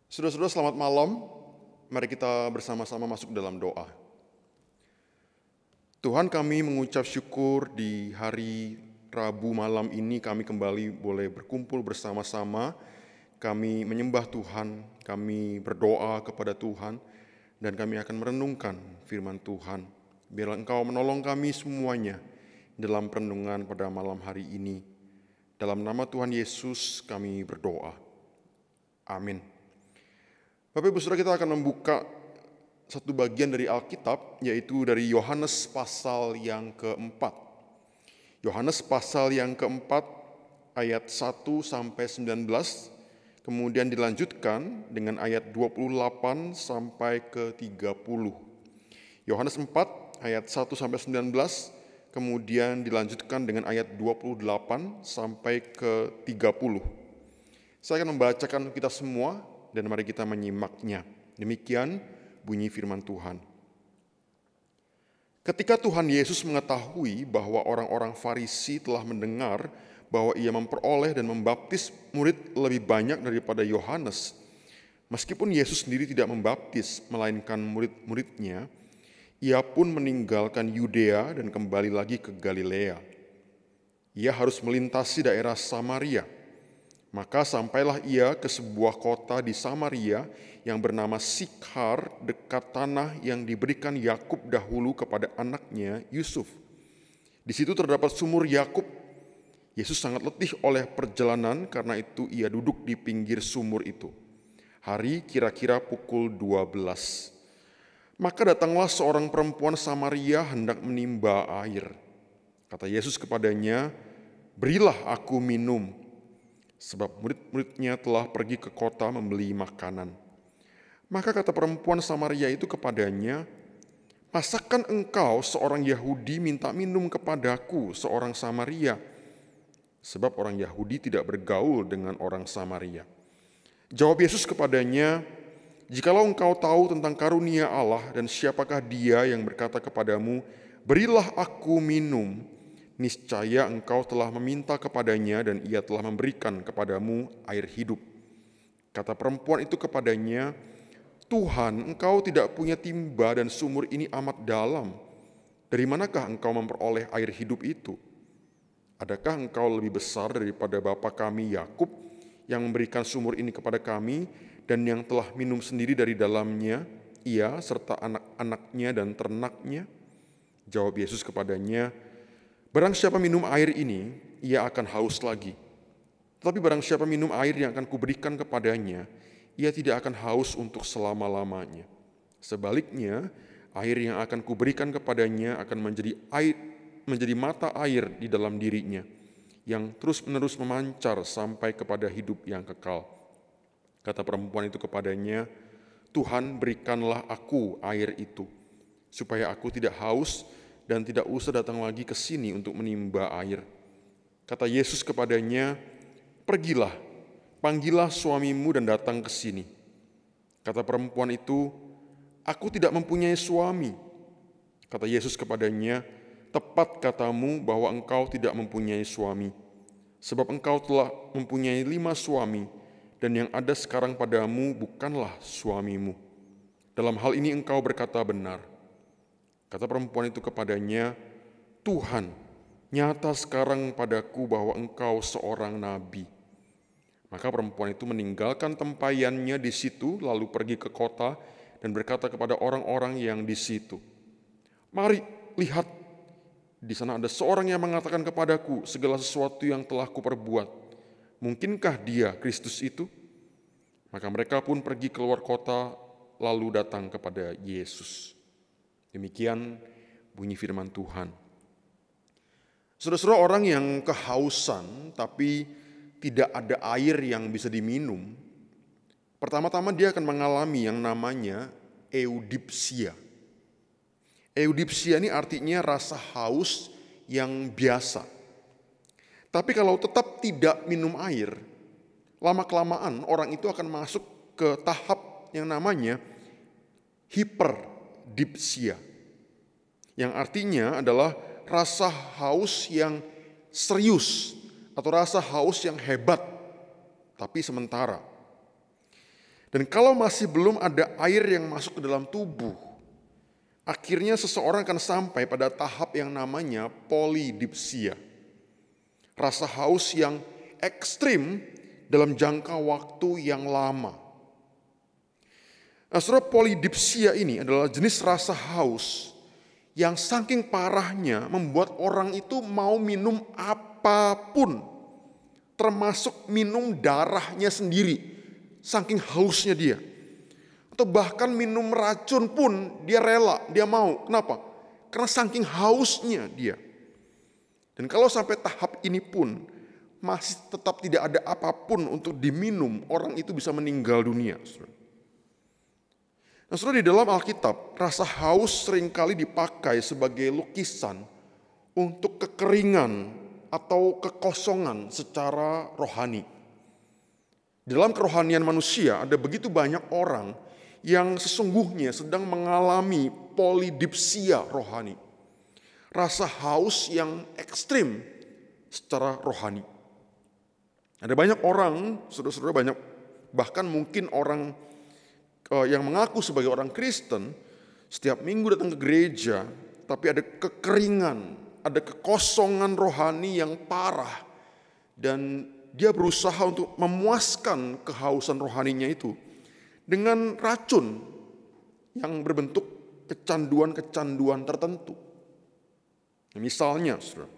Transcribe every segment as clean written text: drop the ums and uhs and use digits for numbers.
Saudara-saudara, selamat malam. Mari kita bersama-sama masuk dalam doa. Tuhan, kami mengucap syukur di hari Rabu malam ini kami kembali boleh berkumpul bersama-sama. Kami menyembah Tuhan, kami berdoa kepada Tuhan, dan kami akan merenungkan firman Tuhan. Biarlah Engkau menolong kami semuanya dalam perenungan pada malam hari ini. Dalam nama Tuhan Yesus kami berdoa. Amin. Bapak Ibu Saudara, kita akan membuka satu bagian dari Alkitab, yaitu dari Yohanes pasal yang keempat. Yohanes pasal yang keempat ayat 1 sampai 19, kemudian dilanjutkan dengan ayat 28 sampai ke 30. Yohanes 4 ayat 1 sampai 19, kemudian dilanjutkan dengan ayat 28 sampai ke 30. Saya akan membacakan kita semua, dan mari kita menyimaknya. Demikian bunyi firman Tuhan. Ketika Tuhan Yesus mengetahui bahwa orang-orang Farisi telah mendengar bahwa ia memperoleh dan membaptis murid lebih banyak daripada Yohanes, meskipun Yesus sendiri tidak membaptis, melainkan murid-muridnya, ia pun meninggalkan Yudea dan kembali lagi ke Galilea. Ia harus melintasi daerah Samaria. Maka sampailah ia ke sebuah kota di Samaria yang bernama Sikhar, dekat tanah yang diberikan Yakub dahulu kepada anaknya Yusuf. Di situ terdapat sumur Yakub. Yesus sangat letih oleh perjalanan, karena itu ia duduk di pinggir sumur itu. Hari kira-kira pukul 12. Maka datanglah seorang perempuan Samaria hendak menimba air. Kata Yesus kepadanya, "Berilah aku minum." Sebab murid-muridnya telah pergi ke kota membeli makanan. Maka kata perempuan Samaria itu kepadanya, "Masakan engkau seorang Yahudi minta minum kepadaku seorang Samaria?" Sebab orang Yahudi tidak bergaul dengan orang Samaria. Jawab Yesus kepadanya, "Jikalau engkau tahu tentang karunia Allah dan siapakah dia yang berkata kepadamu, 'Berilah aku minum,' niscaya engkau telah meminta kepadanya dan ia telah memberikan kepadamu air hidup." Kata perempuan itu kepadanya, "Tuhan, engkau tidak punya timba dan sumur ini amat dalam. Dari manakah engkau memperoleh air hidup itu? Adakah engkau lebih besar daripada bapa kami Yakub yang memberikan sumur ini kepada kami dan yang telah minum sendiri dari dalamnya, ia serta anak-anaknya dan ternaknya?" Jawab Yesus kepadanya, "Barang siapa minum air ini, ia akan haus lagi. Tetapi barang siapa minum air yang akan kuberikan kepadanya, ia tidak akan haus untuk selama-lamanya. Sebaliknya, air yang akan kuberikan kepadanya akan menjadi mata air di dalam dirinya, yang terus-menerus memancar sampai kepada hidup yang kekal." Kata perempuan itu kepadanya, "Tuhan, berikanlah aku air itu, supaya aku tidak haus dan tidak usah datang lagi ke sini untuk menimba air." Kata Yesus kepadanya, "Pergilah, panggillah suamimu dan datang ke sini." Kata perempuan itu, "Aku tidak mempunyai suami." Kata Yesus kepadanya, "Tepat katamu bahwa engkau tidak mempunyai suami, sebab engkau telah mempunyai 5 suami, dan yang ada sekarang padamu bukanlah suamimu. Dalam hal ini engkau berkata benar." Kata perempuan itu kepadanya, "Tuhan, nyata sekarang padaku bahwa engkau seorang nabi." Maka perempuan itu meninggalkan tempayannya di situ, lalu pergi ke kota dan berkata kepada orang-orang yang di situ, "Mari, lihat, di sana ada seorang yang mengatakan kepadaku segala sesuatu yang telah kuperbuat. Mungkinkah dia Kristus itu?" Maka mereka pun pergi keluar kota, lalu datang kepada Yesus. Demikian bunyi firman Tuhan. Saudara-saudara, orang yang kehausan tapi tidak ada air yang bisa diminum, pertama-tama dia akan mengalami yang namanya eudipsia. Eudipsia ini artinya rasa haus yang biasa. Tapi kalau tetap tidak minum air, lama-kelamaan orang itu akan masuk ke tahap yang namanya hiperdipsia, yang artinya adalah rasa haus yang serius atau rasa haus yang hebat, tapi sementara. Dan kalau masih belum ada air yang masuk ke dalam tubuh, akhirnya seseorang akan sampai pada tahap yang namanya polidipsia. Rasa haus yang ekstrim dalam jangka waktu yang lama. Nah, saudara, polidipsia ini adalah jenis rasa haus yang saking parahnya membuat orang itu mau minum apapun, termasuk minum darahnya sendiri, saking hausnya dia. Atau bahkan minum racun pun dia rela, dia mau. Kenapa? Karena saking hausnya dia. Dan kalau sampai tahap ini pun masih tetap tidak ada apapun untuk diminum, orang itu bisa meninggal dunia. Nah, saudara, di dalam Alkitab, rasa haus seringkali dipakai sebagai lukisan untuk kekeringan atau kekosongan secara rohani. Di dalam kerohanian manusia ada begitu banyak orang yang sesungguhnya sedang mengalami polidipsia rohani. Rasa haus yang ekstrim secara rohani. Ada banyak orang, saudara-saudara, banyak bahkan mungkin orang yang mengaku sebagai orang Kristen, setiap minggu datang ke gereja, tapi ada kekeringan, ada kekosongan rohani yang parah. Dan dia berusaha untuk memuaskan kehausan rohaninya itu dengan racun yang berbentuk kecanduan-kecanduan tertentu. Misalnya, saudara,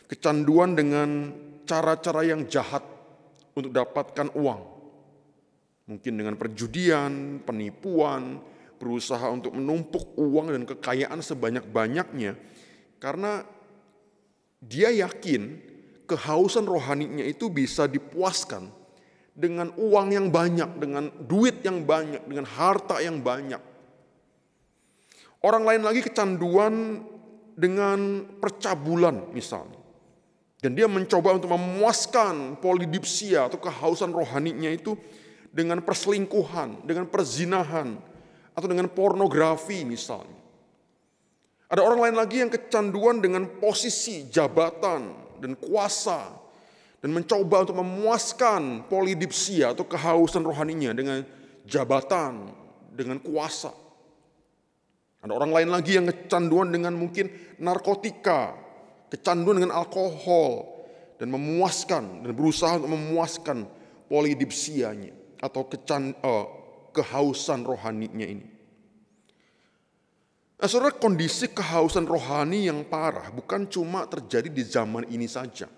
kecanduan dengan cara-cara yang jahat untuk dapatkan uang. Mungkin dengan perjudian, penipuan, berusaha untuk menumpuk uang dan kekayaan sebanyak-banyaknya. Karena dia yakin kehausan rohaninya itu bisa dipuaskan dengan uang yang banyak, dengan duit yang banyak, dengan harta yang banyak. Orang lain lagi kecanduan dengan percabulan misalnya. Dan dia mencoba untuk memuaskan polidipsia atau kehausan rohaninya itu dengan perselingkuhan, dengan perzinahan, atau dengan pornografi misalnya. Ada orang lain lagi yang kecanduan dengan posisi, jabatan, dan kuasa, dan mencoba untuk memuaskan polidipsia atau kehausan rohaninya dengan jabatan, dengan kuasa. Ada orang lain lagi yang kecanduan dengan mungkin narkotika, kecanduan dengan alkohol, dan memuaskan, dan berusaha untuk memuaskan polidipsianya atau kehausan rohaninya ini. Nah, saudara, kondisi kehausan rohani yang parah bukan cuma terjadi di zaman ini saja.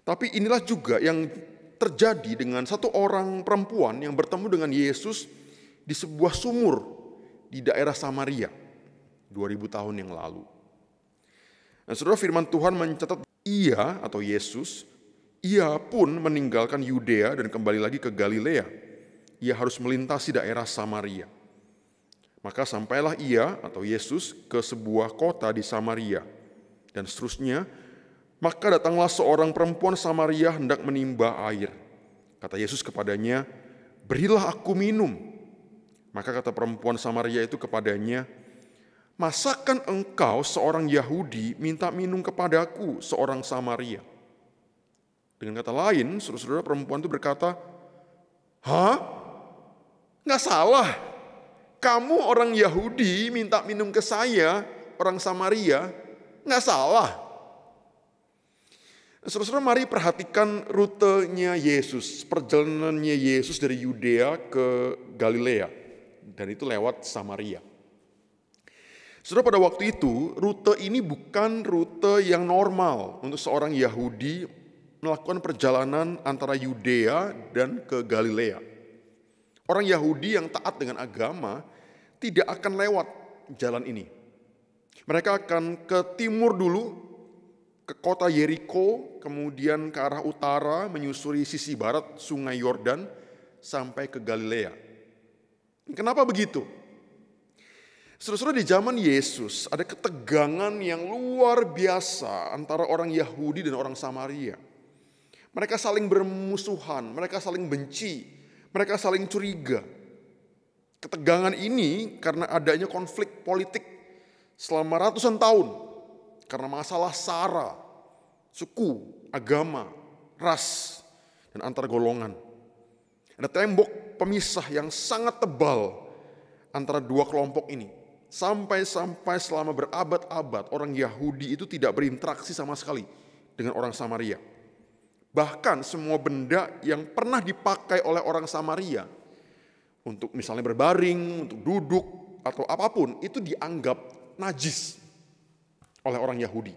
Tapi inilah juga yang terjadi dengan satu orang perempuan yang bertemu dengan Yesus di sebuah sumur di daerah Samaria 2000 tahun yang lalu. Nah, saudara, firman Tuhan mencatat ia atau Yesus, ia pun meninggalkan Yudea dan kembali lagi ke Galilea. Ia harus melintasi daerah Samaria. Maka sampailah ia atau Yesus ke sebuah kota di Samaria. Dan seterusnya, maka datanglah seorang perempuan Samaria hendak menimba air. Kata Yesus kepadanya, berilah aku minum. Maka kata perempuan Samaria itu kepadanya, masakan engkau seorang Yahudi minta minum kepadaku seorang Samaria? Dengan kata lain, saudara-saudara, perempuan itu berkata, hah? Nggak salah. Kamu orang Yahudi minta minum ke saya, orang Samaria, nggak salah. Saudara-saudara, mari perhatikan rutenya Yesus, perjalanannya Yesus dari Yudea ke Galilea, dan itu lewat Samaria. Saudara, pada waktu itu, rute ini bukan rute yang normal untuk seorang Yahudi melakukan perjalanan antara Yudea dan ke Galilea. Orang Yahudi yang taat dengan agama tidak akan lewat jalan ini. Mereka akan ke timur dulu, ke kota Yeriko, kemudian ke arah utara, menyusuri sisi barat sungai Yordan, sampai ke Galilea. Kenapa begitu? Saudara-saudara, di zaman Yesus ada ketegangan yang luar biasa antara orang Yahudi dan orang Samaria. Mereka saling bermusuhan, mereka saling benci, mereka saling curiga. Ketegangan ini karena adanya konflik politik selama ratusan tahun. Karena masalah sara, suku, agama, ras, dan antar golongan. Ada tembok pemisah yang sangat tebal antara dua kelompok ini. Sampai selama berabad-abad orang Yahudi itu tidak berinteraksi sama sekali dengan orang Samaria. Bahkan semua benda yang pernah dipakai oleh orang Samaria untuk misalnya berbaring, untuk duduk, atau apapun, itu dianggap najis oleh orang Yahudi.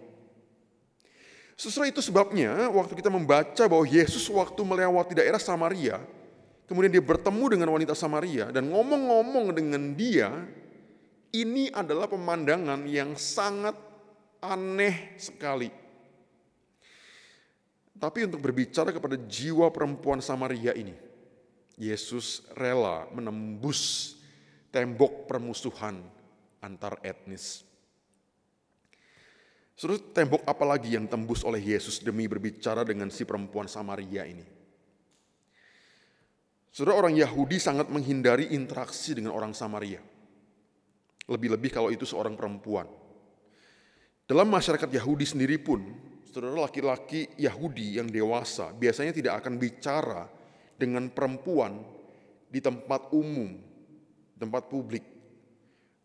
Justru itu sebabnya waktu kita membaca bahwa Yesus waktu melewati daerah Samaria, kemudian dia bertemu dengan wanita Samaria dan ngomong-ngomong dengan dia, ini adalah pemandangan yang sangat aneh sekali. Tapi untuk berbicara kepada jiwa perempuan Samaria ini, Yesus rela menembus tembok permusuhan antar etnis. Saudara, tembok apa lagi yang tembus oleh Yesus demi berbicara dengan si perempuan Samaria ini? Saudara, orang Yahudi sangat menghindari interaksi dengan orang Samaria. Lebih-lebih kalau itu seorang perempuan. Dalam masyarakat Yahudi sendiri pun, saudara, laki-laki Yahudi yang dewasa biasanya tidak akan bicara dengan perempuan di tempat umum, tempat publik.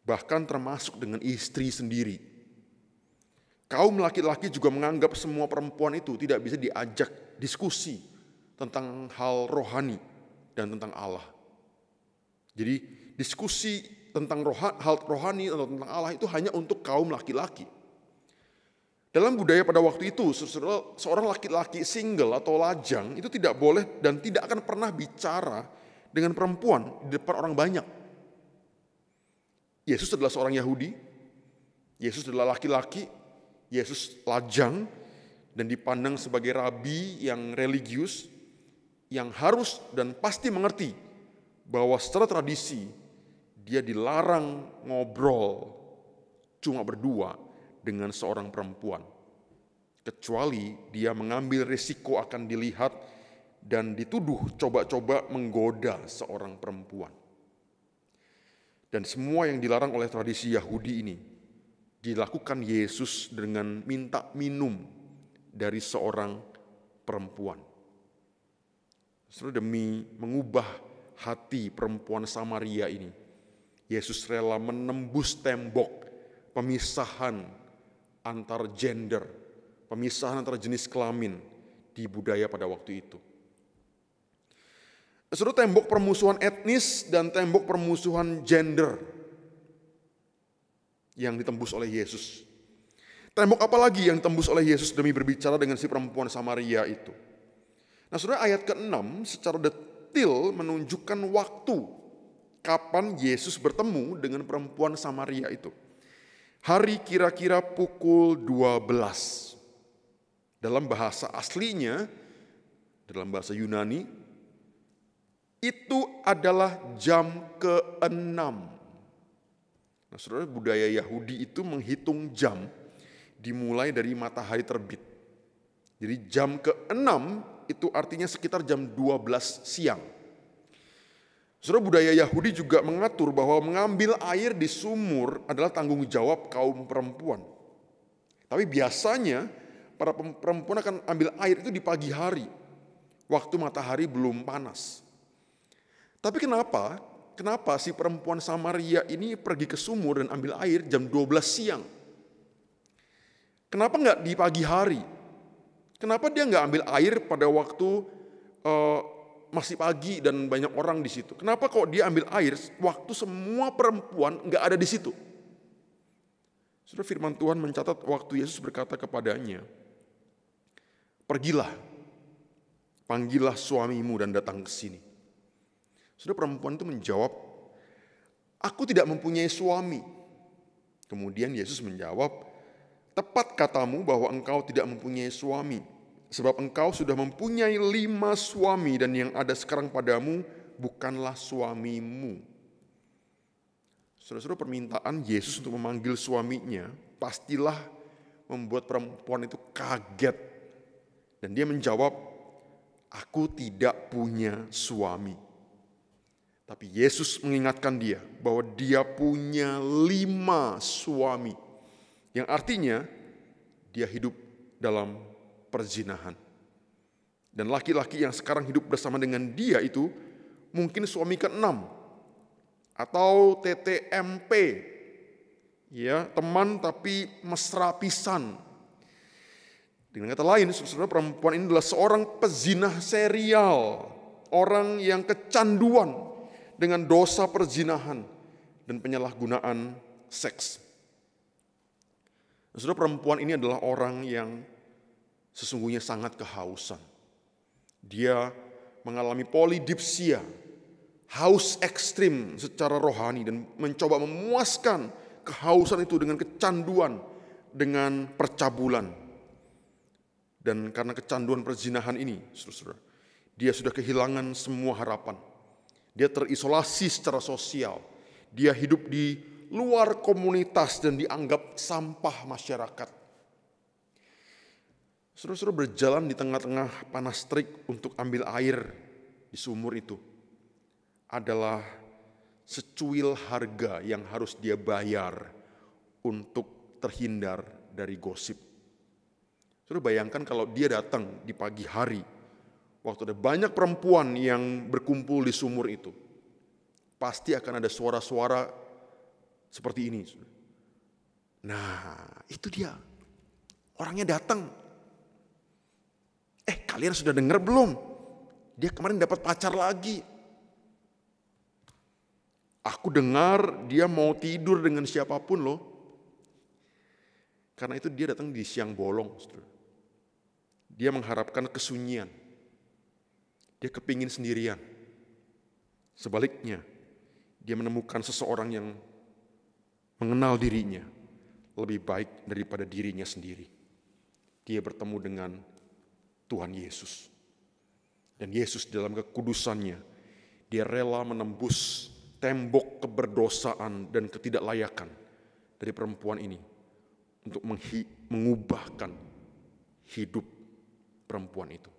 Bahkan termasuk dengan istri sendiri. Kaum laki-laki juga menganggap semua perempuan itu tidak bisa diajak diskusi tentang hal rohani dan tentang Allah. Jadi diskusi tentang hal rohani atau tentang Allah itu hanya untuk kaum laki-laki. Dalam budaya pada waktu itu, seorang laki-laki single atau lajang itu tidak boleh dan tidak akan pernah bicara dengan perempuan di depan orang banyak. Yesus adalah seorang Yahudi, Yesus adalah laki-laki, Yesus lajang dan dipandang sebagai rabi yang religius, yang harus dan pasti mengerti bahwa secara tradisi dia dilarang ngobrol cuma berdua dengan seorang perempuan. Kecuali dia mengambil risiko akan dilihat dan dituduh coba-coba menggoda seorang perempuan. Dan semua yang dilarang oleh tradisi Yahudi ini dilakukan Yesus dengan minta minum dari seorang perempuan. Saudara, demi mengubah hati perempuan Samaria ini, Yesus rela menembus tembok pemisahan antar gender, pemisahan antar jenis kelamin di budaya pada waktu itu. Saudara, tembok permusuhan etnis dan tembok permusuhan gender yang ditembus oleh Yesus. Tembok apa lagi yang ditembus oleh Yesus demi berbicara dengan si perempuan Samaria itu? Nah, saudara, ayat ke-6 secara detail menunjukkan waktu kapan Yesus bertemu dengan perempuan Samaria itu. Hari kira-kira pukul 12. Dalam bahasa aslinya, dalam bahasa Yunani, itu adalah jam ke-6. Nah, saudara, budaya Yahudi itu menghitung jam dimulai dari matahari terbit. Jadi jam ke-6 itu artinya sekitar jam 12 siang. Saudara, budaya Yahudi juga mengatur bahwa mengambil air di sumur adalah tanggung jawab kaum perempuan. Tapi biasanya para perempuan akan ambil air itu di pagi hari, waktu matahari belum panas. Tapi Kenapa si perempuan Samaria ini pergi ke sumur dan ambil air jam 12 siang? Kenapa nggak di pagi hari? Kenapa dia nggak ambil air pada waktu masih pagi dan banyak orang di situ? Kenapa kok dia ambil air waktu semua perempuan nggak ada di situ? Saudara, firman Tuhan mencatat waktu Yesus berkata kepadanya, "Pergilah, panggillah suamimu dan datang ke sini." Saudara, perempuan itu menjawab, "Aku tidak mempunyai suami." Kemudian Yesus menjawab, "Tepat katamu bahwa engkau tidak mempunyai suami, sebab engkau sudah mempunyai 5 suami dan yang ada sekarang padamu bukanlah suamimu." Saudara-saudara, permintaan Yesus untuk memanggil suaminya pastilah membuat perempuan itu kaget. Dan dia menjawab, "Aku tidak punya suami." Tapi Yesus mengingatkan dia bahwa dia punya 5 suami. Yang artinya dia hidup dalam perzinahan. Dan laki-laki yang sekarang hidup bersama dengan dia itu mungkin suami keenam, atau TTMP, ya, teman tapi mesra pisan. Dengan kata lain, saudara, perempuan ini adalah seorang pezinah serial, orang yang kecanduan dengan dosa perzinahan dan penyalahgunaan seks. Saudara, perempuan ini adalah orang yang sesungguhnya sangat kehausan. Dia mengalami polidipsia, haus ekstrim secara rohani, dan mencoba memuaskan kehausan itu dengan kecanduan, dengan percabulan. Dan karena kecanduan perzinahan ini, saudara, dia sudah kehilangan semua harapan. Dia terisolasi secara sosial. Dia hidup di luar komunitas dan dianggap sampah masyarakat. Saudara-saudara, berjalan di tengah-tengah panas terik untuk ambil air di sumur itu adalah secuil harga yang harus dia bayar untuk terhindar dari gosip. Saudara, bayangkan kalau dia datang di pagi hari, waktu ada banyak perempuan yang berkumpul di sumur itu, pasti akan ada suara-suara seperti ini. Nah, itu dia. Orangnya datang. Kalian sudah dengar belum? Dia kemarin dapat pacar lagi. Aku dengar dia mau tidur dengan siapapun loh. Karena itu dia datang di siang bolong. Dia mengharapkan kesunyian. Dia kepingin sendirian. Sebaliknya, dia menemukan seseorang yang mengenal dirinya lebih baik daripada dirinya sendiri. Dia bertemu dengan Tuhan Yesus. Dan Yesus dalam kekudusannya, dia rela menembus tembok keberdosaan dan ketidaklayakan dari perempuan ini untuk mengubahkan hidup perempuan itu.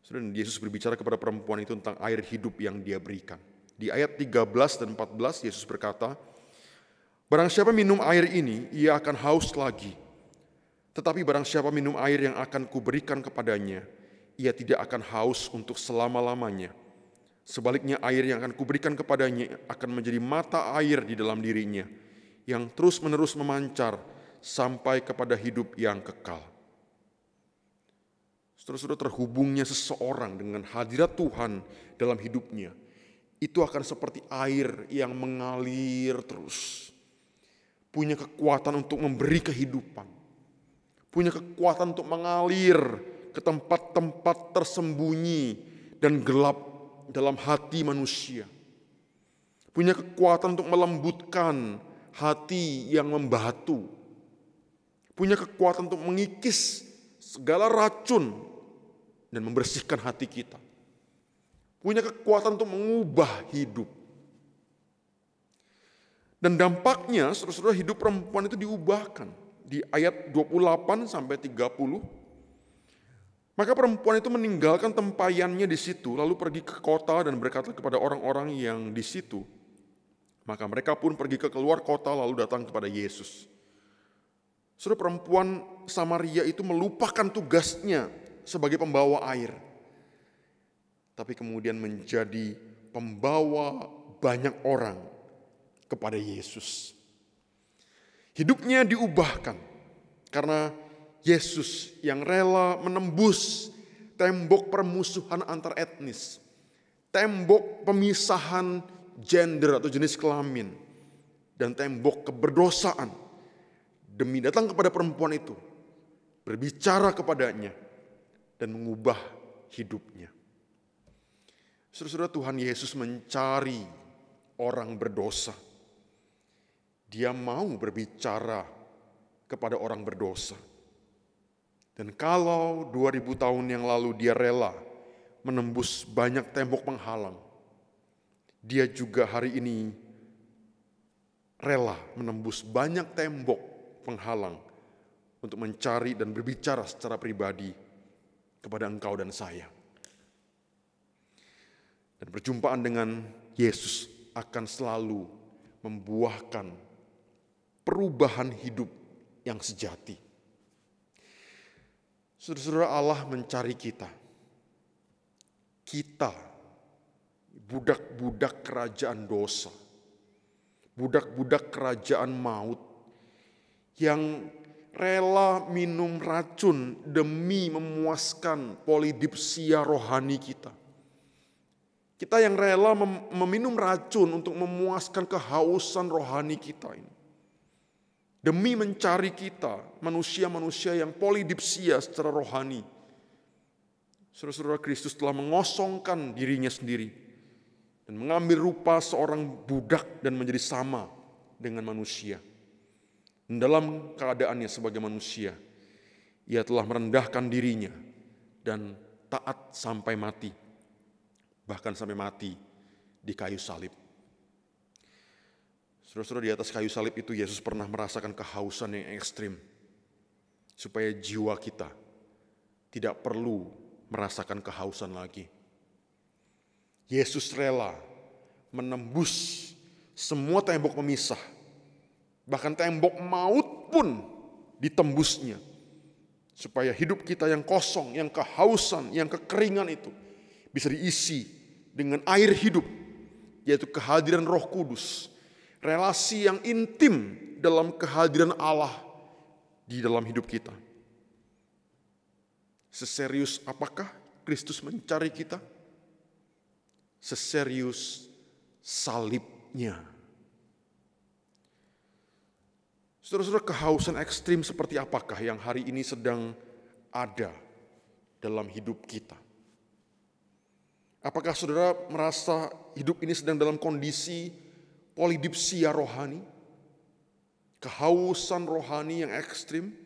Saudara, Yesus berbicara kepada perempuan itu tentang air hidup yang dia berikan. Di ayat 13 dan 14 Yesus berkata, "Barang siapa minum air ini, ia akan haus lagi. Tetapi barang siapa minum air yang akan kuberikan kepadanya, ia tidak akan haus untuk selama-lamanya. Sebaliknya air yang akan kuberikan kepadanya akan menjadi mata air di dalam dirinya, yang terus-menerus memancar sampai kepada hidup yang kekal." Saudara-saudara, terhubungnya seseorang dengan hadirat Tuhan dalam hidupnya, itu akan seperti air yang mengalir terus. Punya kekuatan untuk memberi kehidupan. Punya kekuatan untuk mengalir ke tempat-tempat tersembunyi dan gelap dalam hati manusia. Punya kekuatan untuk melembutkan hati yang membatu. Punya kekuatan untuk mengikis segala racun dan membersihkan hati kita. Punya kekuatan untuk mengubah hidup. Dan dampaknya, saudara-saudara, hidup perempuan itu diubahkan. Di ayat 28 sampai 30, maka perempuan itu meninggalkan tempayannya di situ, lalu pergi ke kota dan berkata kepada orang-orang yang di situ. Maka mereka pun pergi ke keluar kota lalu datang kepada Yesus. Saudara, perempuan Samaria itu melupakan tugasnya sebagai pembawa air, tapi kemudian menjadi pembawa banyak orang kepada Yesus. Hidupnya diubahkan karena Yesus yang rela menembus tembok permusuhan antar etnis, tembok pemisahan gender atau jenis kelamin, dan tembok keberdosaan demi datang kepada perempuan itu, berbicara kepadanya, dan mengubah hidupnya. Saudara-saudara, Tuhan Yesus mencari orang berdosa. Dia mau berbicara kepada orang berdosa. Dan kalau 2000 tahun yang lalu dia rela menembus banyak tembok penghalang, dia juga hari ini rela menembus banyak tembok penghalang untuk mencari dan berbicara secara pribadi kepada engkau dan saya. Dan perjumpaan dengan Yesus akan selalu membuahkan perubahan hidup yang sejati. Saudara-saudara, Allah mencari kita. Kita budak-budak kerajaan dosa, budak-budak kerajaan maut yang rela minum racun demi memuaskan polidipsia rohani kita. Kita yang rela meminum racun untuk memuaskan kehausan rohani kita ini. Demi mencari kita, manusia-manusia yang polidipsia secara rohani. Saudara-saudara, Kristus telah mengosongkan dirinya sendiri dan mengambil rupa seorang budak dan menjadi sama dengan manusia. Dan dalam keadaannya sebagai manusia, ia telah merendahkan dirinya dan taat sampai mati. Bahkan sampai mati di kayu salib. Saudara-saudara, di atas kayu salib itu Yesus pernah merasakan kehausan yang ekstrim. Supaya jiwa kita tidak perlu merasakan kehausan lagi. Yesus rela menembus semua tembok pemisah. Bahkan tembok maut pun ditembusnya. Supaya hidup kita yang kosong, yang kehausan, yang kekeringan itu bisa diisi dengan air hidup, yaitu kehadiran Roh Kudus. Relasi yang intim dalam kehadiran Allah di dalam hidup kita. Seserius apakah Kristus mencari kita? Seserius salibnya. Saudara-saudara, kehausan ekstrim seperti apakah yang hari ini sedang ada dalam hidup kita? Apakah saudara merasa hidup ini sedang dalam kondisi polidipsia rohani? Kehausan rohani yang ekstrim?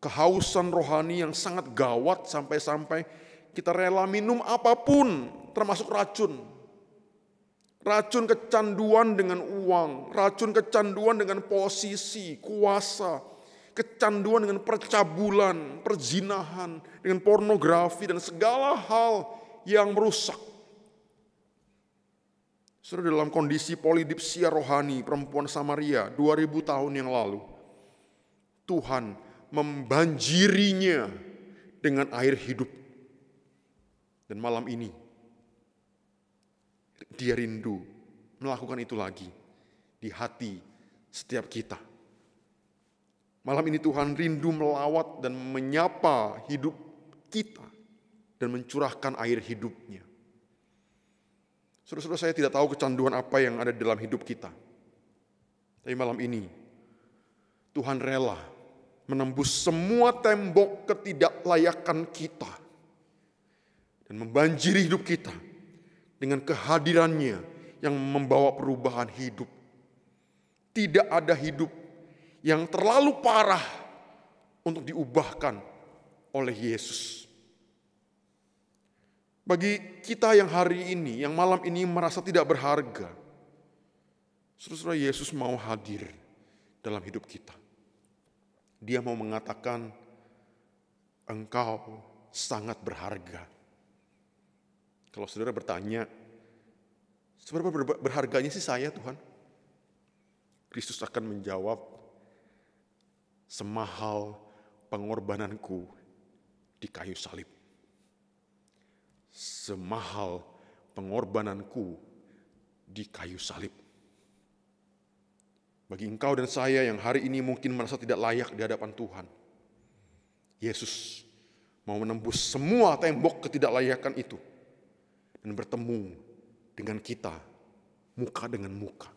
Kehausan rohani yang sangat gawat sampai-sampai kita rela minum apapun termasuk racun. Racun kecanduan dengan uang, racun kecanduan dengan posisi, kuasa, kecanduan dengan percabulan, perzinahan, dengan pornografi dan segala hal yang merusak. Sudah dalam kondisi polidipsia rohani perempuan Samaria 2000 tahun yang lalu, Tuhan membanjirinya dengan air hidup. Dan malam ini dia rindu melakukan itu lagi di hati setiap kita. Malam ini Tuhan rindu melawat dan menyapa hidup kita dan mencurahkan air hidupnya. Saudara-saudara, saya tidak tahu kecanduan apa yang ada di dalam hidup kita. Tapi malam ini Tuhan rela menembus semua tembok ketidaklayakan kita dan membanjiri hidup kita dengan kehadirannya yang membawa perubahan hidup. Tidak ada hidup yang terlalu parah untuk diubahkan oleh Yesus. Bagi kita yang hari ini, yang malam ini merasa tidak berharga, saudara-saudara, Yesus mau hadir dalam hidup kita. Dia mau mengatakan, engkau sangat berharga. Kalau saudara bertanya, seberapa berharganya sih saya, Tuhan? Kristus akan menjawab, semahal pengorbananku di kayu salib. Semahal pengorbananku di kayu salib. Bagi engkau dan saya yang hari ini mungkin merasa tidak layak di hadapan Tuhan, Yesus mau menembus semua tembok ketidaklayakan itu dan bertemu dengan kita muka dengan muka.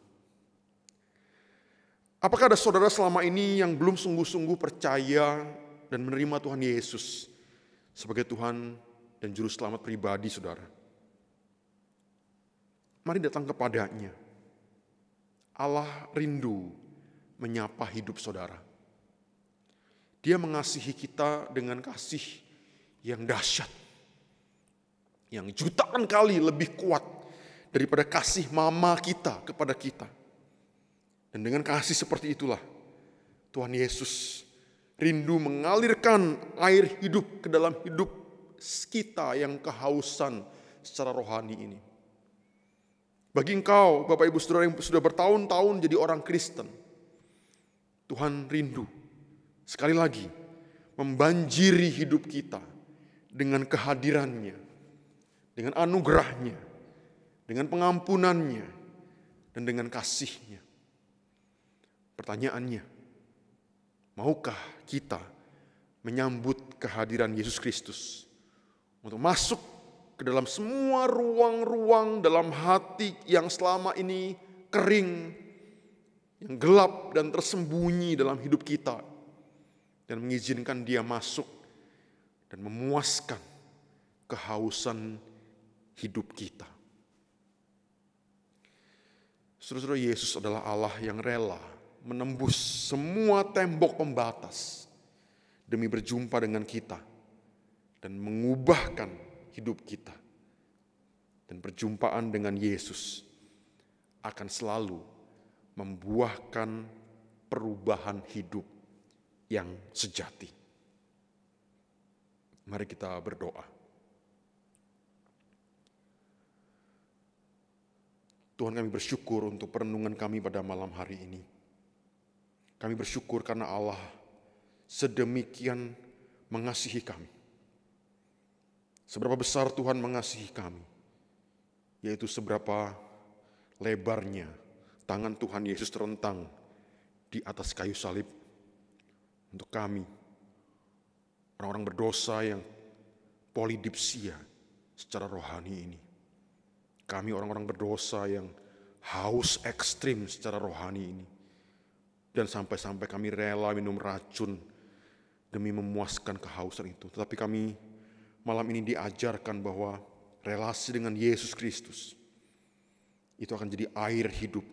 Apakah ada saudara selama ini yang belum sungguh-sungguh percaya dan menerima Tuhan Yesus sebagai Tuhan dan Juru Selamat pribadi saudara? Mari datang kepadanya. Allah rindu menyapa hidup saudara. Dia mengasihi kita dengan kasih yang dahsyat, yang jutaan kali lebih kuat daripada kasih mama kita kepada kita. Dan dengan kasih seperti itulah Tuhan Yesus rindu mengalirkan air hidup ke dalam hidup kita yang kehausan secara rohani ini. Bagi engkau, Bapak Ibu Saudara yang sudah bertahun-tahun jadi orang Kristen, Tuhan rindu sekali lagi membanjiri hidup kita dengan kehadirannya, dengan anugerahnya, dengan pengampunannya, dan dengan kasih-Nya. Pertanyaannya, maukah kita menyambut kehadiran Yesus Kristus untuk masuk ke dalam semua ruang-ruang dalam hati yang selama ini kering, yang gelap dan tersembunyi dalam hidup kita, dan mengizinkan Dia masuk dan memuaskan kehausan hidup kita. Saudara-saudara, Yesus adalah Allah yang rela menembus semua tembok pembatas demi berjumpa dengan kita dan mengubahkan hidup kita. Dan perjumpaan dengan Yesus akan selalu membuahkan perubahan hidup yang sejati. Mari kita berdoa. Tuhan, kami bersyukur untuk perenungan kami pada malam hari ini. Kami bersyukur karena Allah sedemikian mengasihi kami. Seberapa besar Tuhan mengasihi kami, yaitu seberapa lebarnya tangan Tuhan Yesus terentang di atas kayu salib untuk kami, orang-orang berdosa yang polidipsia secara rohani ini. Kami orang-orang berdosa yang haus ekstrim secara rohani ini. Dan sampai-sampai kami rela minum racun demi memuaskan kehausan itu. Tetapi kami malam ini diajarkan bahwa relasi dengan Yesus Kristus itu akan jadi air hidup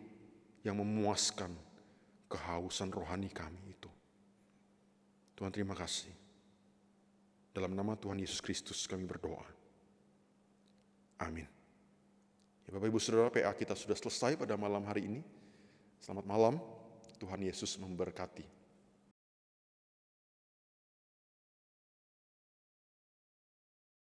yang memuaskan kehausan rohani kami itu. Tuhan, terima kasih. Dalam nama Tuhan Yesus Kristus kami berdoa. Amin. Ya, Bapak Ibu Saudara, PA kita sudah selesai pada malam hari ini. Selamat malam, Tuhan Yesus memberkati.